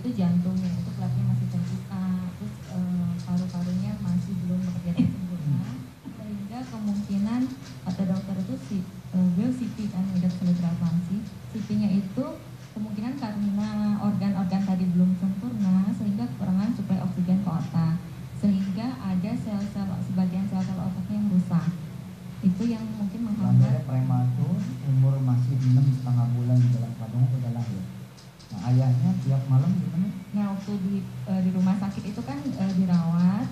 itu jantungnya itu klapnya masih terbuka, terus paru-parunya masih belum bekerja dengan sempurna, sehingga kemungkinan kata dokter itu beliau CT kan udah selebravasi, CT-nya itu kemungkinan karena organ-organ tadi belum sempurna sehingga kekurangan suplai oksigen ke otak, sehingga ada sel-sel sebagian sel-sel otaknya yang rusak. Itu yang mungkin menghambat. Prematur, umur masih 6,5 bulan di dalam kandungan sudah lahir. Nah, ayahnya tiap malam gimana? Nah, waktu di rumah sakit itu kan dirawat,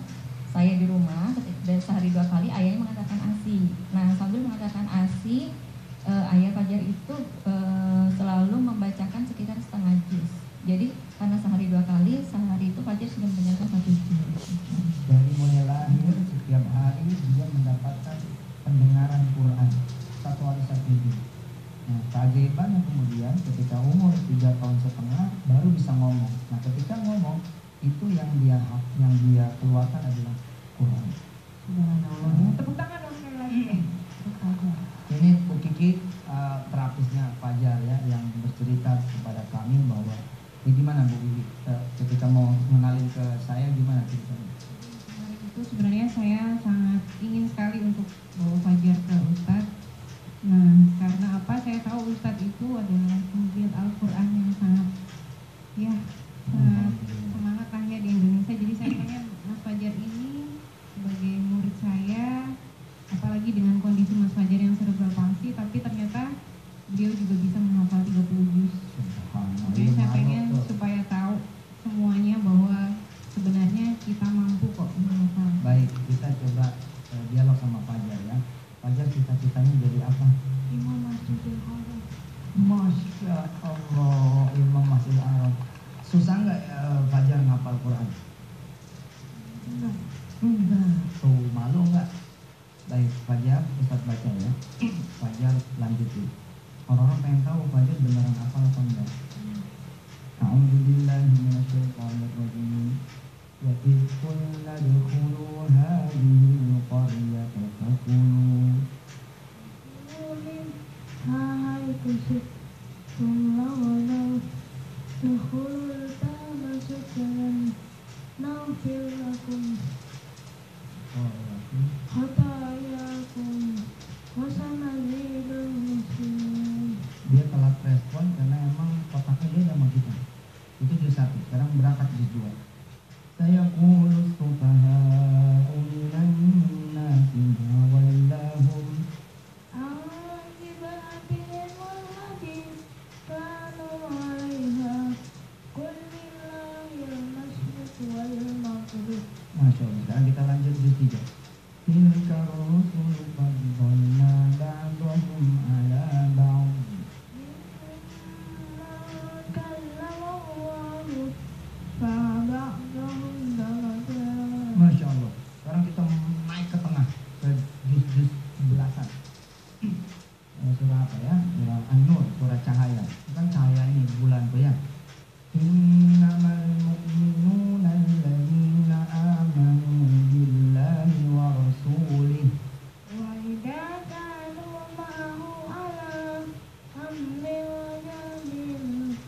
saya di rumah sehari 2 kali, ayahnya mengatakan ASI. Nah, sambil mengatakan ASI, ayah Fajar itu selalu membacakan sekitar setengah juz. Jadi karena sehari 2 kali, sehari itu Fajar sudah mendengarkan 1 juz. Dari mulai lahir setiap hari dia mendapatkan pendengaran Quran 1 hari 1 juz. Nah, keajaibannya kemudian ketika umur 3,5 tahun baru bisa ngomong. Nah, ketika ngomong itu yang dia keluarkan adalah Quran. Subhanallah. Tepuk tangan dong sekali lagi. Ini Bu Kiki terapisnya Fajar ya, yang bercerita kepada kami bahwa ini gimana Bu Kiki ketika mau mengenalin ke saya gimana ceritanya? Kemarin itu sebenarnya saya sangat ingin sekali untuk bawa Fajar ke Ustadz. Nah, karena apa? Saya tahu Ustadz itu adalah penggiat Al-Quran yang sangat semangat lah ya di Indonesia. Jadi saya pengen Mas Fajar ini sebagai murid saya, apalagi dengan kondisi Mas Fajar yang cerebral palsy, tapi ternyata beliau juga bisa menghafal 30 juz. Jadi saya pengen supaya tahu semuanya bahwa sebenarnya kita mampu kok menghafal. Baik, kita coba dialog sama Fajar ya. Fajar cita-citanya jadi apa? Imam Masjidil Haram. Masya Allah, Imam Masjidil Haram. Susah nggak Fajar ngapal Quran? Enggak. Tuh, malu nggak? Baik, Fajar, Ustaz baca ya. Fajar lanjutin. Orang-orang pengen tahu Fajar beneran hafal atau enggak. A'udzubillahi minasyaitonir rajim. Wa idh qulna udkhulu hadhihi al-qaryata fakulu. Hai kusuk Tumlawalau Dukhulul tamasuk Jalan Naufil lakum Hatayakum Wasanazidul muslimin. Dia telat respon karena emang kotaknya dia sama kita. Itu juz 1, sekarang berangkat juz 2. Saya qulus sufaha'u minan nasi ma wallahum Masya Allah. Sekarang kita lanjut juz 3. Tilka rusul faddalna ba'dahum ala ba'd. Masya Allah. Sekarang kita naik ke tengah ke juz-juz belasan. Surah apa ya? Surah An-Nur, surah cahaya. Bukan cahaya ini bulan tuh ya. Innamal mu'minuna alladzina amanu billahi wa rasulih Wa idza kanu ma'ahu ala amrin wajibin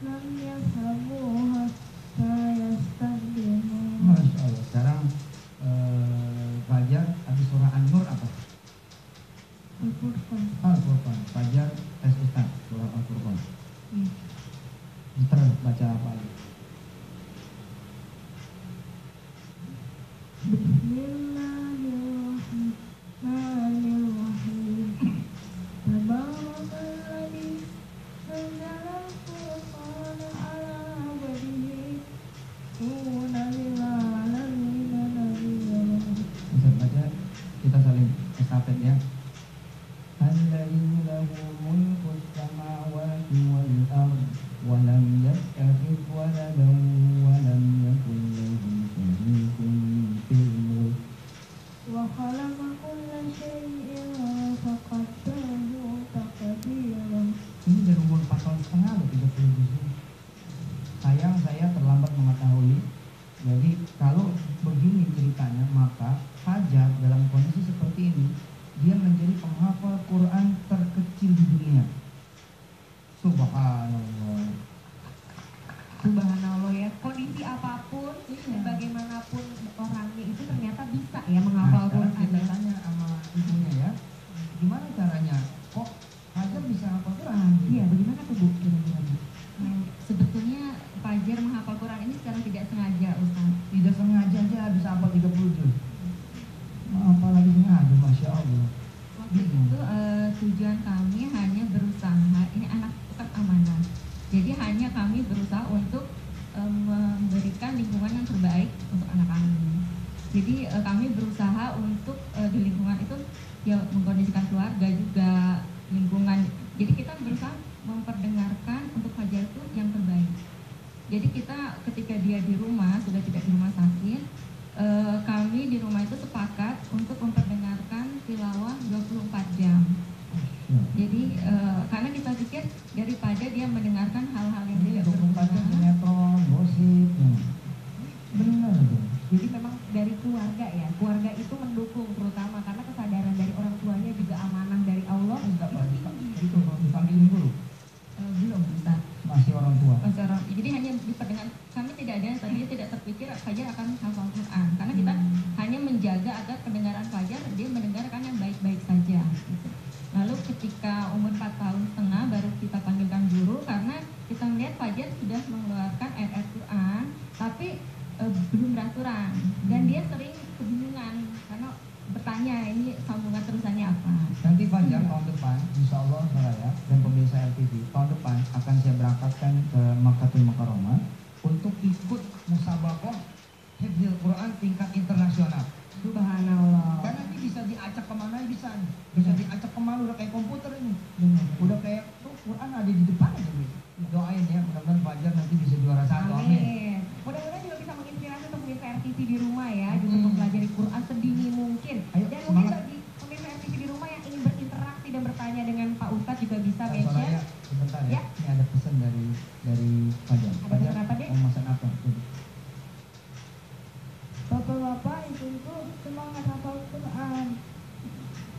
lam yashabuha fayastaqdimu. Masya Allah. Sekarang Fajar habis surah An-Nur apa? Al-Furqan. Al-Furqan. Fajar tes Ustaz surah Al-Furqan. Terus baca apa lagi? Bismillahirrahmanirrahim. Tabarakalladzi nazzala al-Furqana ala 'abdihi hudan lil 'alamin nabiyyan. Ustaz baca, kita saling estafet ya. Alladzi lahu mulku samawati wal ardh wa lam yattakhidh waladan wa lam yakul lahu sharikun fil mulk Wa khalaqa kulla syai'in faqaddarahu taqdiran. Ini dari umur 4 tahun setengah loh 30 juz. Sayang saya terlambat mengetahui. Jadi kalau begini ceritanya, maka Fajar dalam kondisi seperti ini dia menjadi penghafal Quran terkecil di dunia. Subhanallah. Subhanallah dan bagaimanapun orangnya itu ternyata bisa ya menghafal sekarang Quran. kita tanya sama ibunya ya, gimana caranya? Kok Fajar bisa hafal Quran? Iya, bagaimana tuh Bu kira-kira? Sebetulnya Fajar menghafal Quran ini secara tidak sengaja, Ustaz. Tidak sengaja aja bisa hafal 30 juz. Apalagi sengaja, Masya Allah. Waktu itu tujuan kami hanya berusaha, ini anak tetap amanah. Jadi hanya kami berusaha untuk memberikan lingkungan yang terbaik untuk anak kami. Jadi kami berusaha untuk di lingkungan itu ya mengkondisikan keluarga juga lingkungan. Jadi kita berusaha memperdengarkan untuk Fajar itu yang terbaik. Jadi kita ketika dia di rumah, sudah tidak di rumah sakit, kami di rumah itu sepakat untuk memperdengarkan tilawah 24 jam. Jadi karena kita pikir daripada dia mendengarkan hal-hal yang tidak 24 jam berguna. sinetron, gosip. Benar tuh. Jadi memang dari keluarga ya, keluarga itu mendukung terutama karena kesadaran dari orang tuanya juga amanah dari Allah. Enggak, Pak. Itu tinggi. Itu dipanggilin guru. Belum bisa. Masih orang tua. Jadi hanya diperdengar, kami tidak ada tadinya tidak terpikir Fajar akan hafal Quran karena kita hanya menjaga agar pendengaran Fajar dia mendengarkan yang baik-baik saja gitu. Lalu ketika umur 4 tahun setengah baru kita panggilkan guru karena kita melihat Fajar sudah mengeluarkan ayat-ayat Quran tapi belum beraturan dan dia sering kebingungan karena bertanya ini sambungan terusannya apa. Nanti Fajar tahun depan, insya Allah Soraya dan pemirsa RTV, tahun depan akan saya berangkatkan ke Makkatul Mukarramah untuk ikut musabaqah hifdzil Quran tingkat internasional. Subhanallah. Karena ini bisa diacak kemana bisa diacak kemana, udah kayak komputer ini. Udah kayak tuh Quran ada di depan aja gitu. Doain ya, mudah-mudahan Fajar nanti bisa juara 1. Amin. Amin. Mudah-mudahan juga bisa menginspirasi untuk pemirsa RTV di rumah ya, juga mempelajari Quran sedini mungkin. Ayo, Dan mungkin semangat. bagi pemirsa RTV di rumah yang ingin berinteraksi dan bertanya dengan Pak Ustadz juga bisa mention. Soraya, sebentar ya. Ya. Ini ada pesan dari Fajar. Ada Fajar pesan apa, Dek? mau masak apa? Bapak-bapak, ibu-ibu, semangat hafal Quran.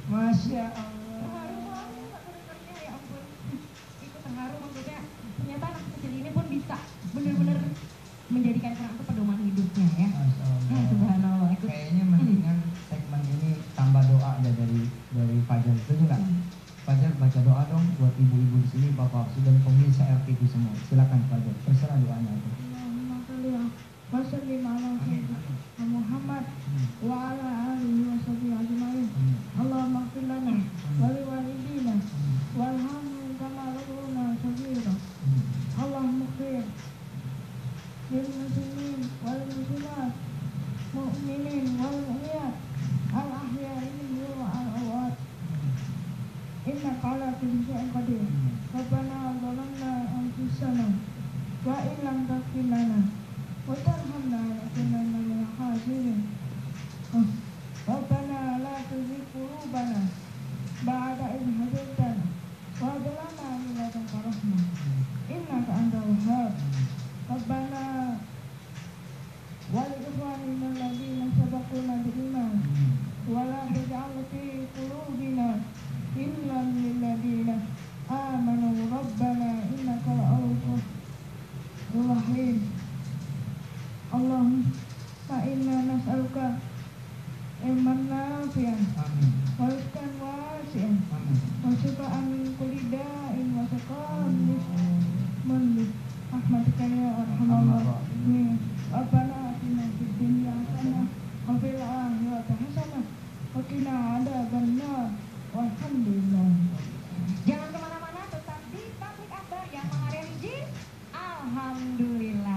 Masya Terharu Allah. banget aku dengarnya, ya ampun. Itu terharu maksudnya ternyata anak kecil ini pun bisa benar-benar menjadikan Quran itu pedoman hidupnya ya. Masya Allah. Subhanallah. Itu Kayaknya mendingan segmen ini tambah doa ada dari Fajar. Setuju nggak? Fajar baca doa dong buat ibu-ibu di sini, bapak dan pemirsa RTV semua. Silakan Fajar. Terserah doanya apa. Allahumma sholli wa sallim ala Amin. sayyidina Muhammad wa ala alihi wa sahbihi ajma'in. Allahumma ighfir lana wa li walidina warhamhum kama rabbuna shaghira. Allahumma ighfir lil muslimin wal muslimat mu'minin wal mu'minat al ahya'i minhum wa al amwat. Innaka ala kulli syai'in qadir. Rabbana zalamna anfusana wa in lam taghfir lana wa tarhamna lanakunanna minal khasirin. Rabbana la tuzigh qulubana ba'da idh hadaytana wa hab lana min ladunka rahmah innaka antal wahhab. Rabbana wa li ikhwanina alladhina sabaquna bil iman wa la taj'al fi qulubina illan lil ladina amanu. Rabbana innaka ra'ufur rahim. Allahumma inna nas'aluka ilman nafi'an Amin. wa rizqan wasi'an Amin. wa shifaan min kulli da'in wa saqamin min rahmatika ya arhamar rahimin. Rabbana atina fid dunya hasanah wa fil akhirati hasanah wa qina adzabannar. Walhamdulillah. jangan kemana-mana, tetap di Tablik Akbar yang mengalir jin. Alhamdulillah.